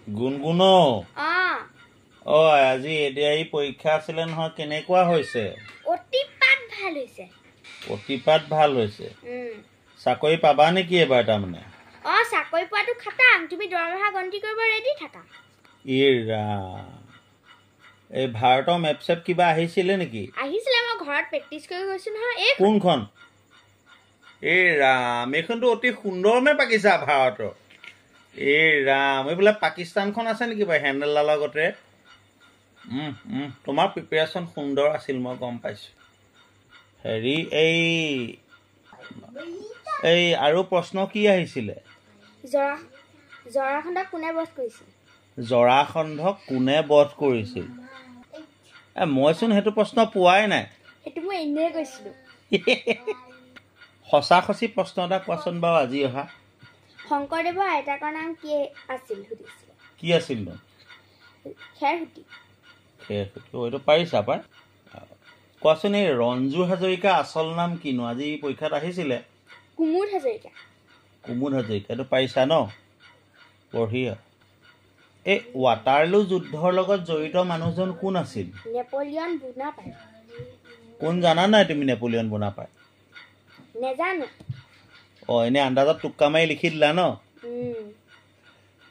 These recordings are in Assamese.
গুণগুণ অ আজি এডিআই পৰীক্ষা আছিলে নহয় কেনেকুৱা হৈছে অতিপাত ভাল হৈছে অতিপাত ভাল হৈছে চাকৰি পাবা নেকি এবাৰ তাৰমানে চাকৰি পোৱাটো খাটাং তুমি দৰমহা গন্তি কৰিব ৰেডি থাকা ইৰা এই ভাৰতৰ মেপ চেপ কিবা আহিছিলে নেকি আহিছিলে মই ঘৰত প্ৰেক্টিছ কৰি গৈছো নহয় এই কোনখন এই ৰাম এইখনটো অতি সুন্দৰ মেপ আঁকিছা ভাৰতৰ এই ৰাম এইবোলে পাকিস্তানখন আছে নেকি বাৰু হেণ্ডেলডালৰ গতে তোমাৰ প্ৰিপেৰেশ্যন সুন্দৰ আছিল মই গম পাইছোঁ হেৰি এই আৰু প্ৰশ্ন কি আহিছিলে জৰাসন্ধক কোনে বধ কৰিছিল জৰাসন্ধক কোনে বধ কৰিছিল মইচোন সেইটো প্ৰশ্ন পোৱাই নাই সেইটো মই এনেই কৈছিলোঁ সঁচা সঁচি প্ৰশ্ন এটা কোৱাচোন বাৰু আজি অহা শংকৰদেৱৰ আইতাকৰ নাম কি আছিল সুধিছিলে কি আছিল নো খেৰসুতি এইটো পাৰিছা পাই কোৱাচোন এই ৰঞ্জু হাজৰিকা আচল নাম কিনো আজি পৰীক্ষাত আহিছিলে কুমুদ হাজৰিকা এইটো পাৰিছা ন বঢ়িয়া এই ৱাটাৰলু যুদ্ধৰ লগত জড়িত মানুহজন কোন আছিল নেপোলিয়ন বোনাপাৰ্ট কোন জানা নাই তুমি নেপোলিয়ন বোনাপাৰ্ট নেজানো এনে আন্দাজত টুক্কা মাৰি লিখি দিলা ন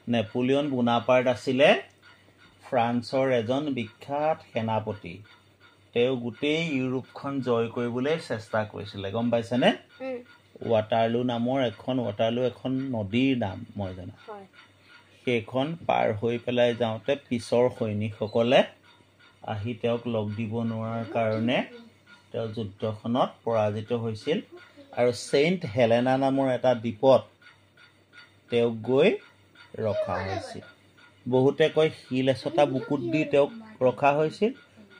নেপোলিয়ন বোনাপাৰ্ট আছিলে ফ্ৰান্সৰ এজন বিখ্যাত সেনাপতি তেওঁ গোটেই ইউৰোপখন জয় কৰিবলৈ চেষ্টা কৰিছিলে গম পাইছেনে ৱাটাৰলু এখন নদীৰ নাম মই জানো সেইখন পাৰ হৈ পেলাই যাওঁতে পিছৰ সৈনিকসকলে আহি তেওঁক লগ দিব নোৱাৰাৰ কাৰণে তেওঁ যুদ্ধখনত পৰাজিত হৈছিল আৰু চেইণ্ট হেলেনা নামৰ এটা দ্বীপত তেওঁক গৈ ৰখা হৈছিল বহুতে কয় শিল এচটা বুকুত দি তেওঁক ৰখা হৈছিল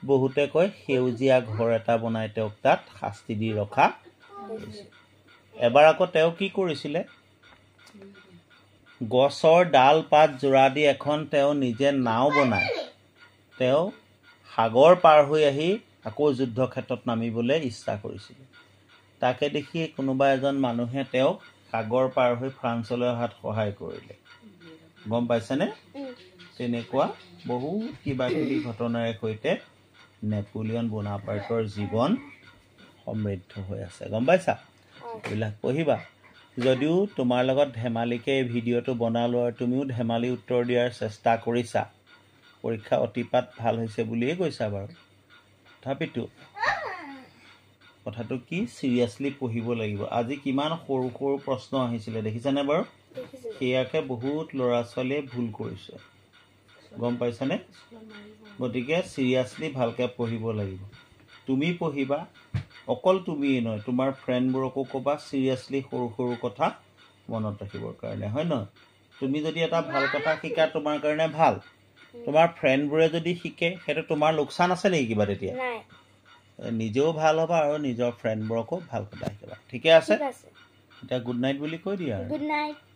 বহুতে কয় সেউজীয়া ঘৰ এটা বনাই তেওঁক তাত শাস্তি দি ৰখা হৈছিল এবাৰ আকৌ তেওঁ কি কৰিছিলে গছৰ ডাল পাত জোৰা দি এখন তেওঁ নিজে নাও বনাই তেওঁ সাগৰ পাৰ হৈ আহি আকৌ যুদ্ধক্ষেত্ৰত নামিবলৈ ইচ্ছা কৰিছিল তাকে দেখি কোনোবা এজন মানুহে তেওঁক সাগৰ পাৰ হৈ ফ্ৰান্সলৈ অহাত সহায় কৰিলে গম পাইছেনে তেনেকুৱা বহুত কিবা কিবি ঘটনাৰে সৈতে নেপোলিয়ন বোনাপাৰ্টৰ জীৱন সমৃদ্ধ হৈ আছে গম পাইছা এইবিলাক পঢ়িবা যদিও তোমাৰ লগত ধেমালিকে এই ভিডিঅ'টো বনালোঁ আৰু তুমিও ধেমালি উত্তৰ দিয়াৰ চেষ্টা কৰিছা পৰীক্ষা অতিপাত ভাল হৈছে বুলিয়ে কৈছা বাৰু তথাপিতো কথাটো কি চিৰিয়াছলি পঢ়িব লাগিব আজি কিমান সৰু সৰু প্ৰশ্ন আহিছিলে দেখিছানে বাৰু সেয়াকে বহুত ল'ৰা ছোৱালীয়ে ভুল কৰিছে গম পাইছানে গতিকে চিৰিয়াছলি ভালকৈ পঢ়িব লাগিব তুমি পঢ়িবা অকল তুমিয়ে নহয় তোমাৰ ফ্ৰেণ্ডবোৰকো ক'বা চিৰিয়াছলি সৰু সৰু কথা মনত ৰাখিবৰ কাৰণে হয় নহয় তুমি যদি এটা ভাল কথা শিকা তোমাৰ কাৰণে ভাল তোমাৰ ফ্ৰেণ্ডবোৰে যদি শিকে সেইটো তোমাৰ লোকচান আছে নেকি কিবা তেতিয়া নিজেও ভাল হ'বা আৰু নিজৰ ফ্ৰেণ্ডবোৰকো ভাল কথা শিকাবা ঠিকে আছে এতিয়া গুড নাইট বুলি কৈ দিয়া আৰু গুড নাইট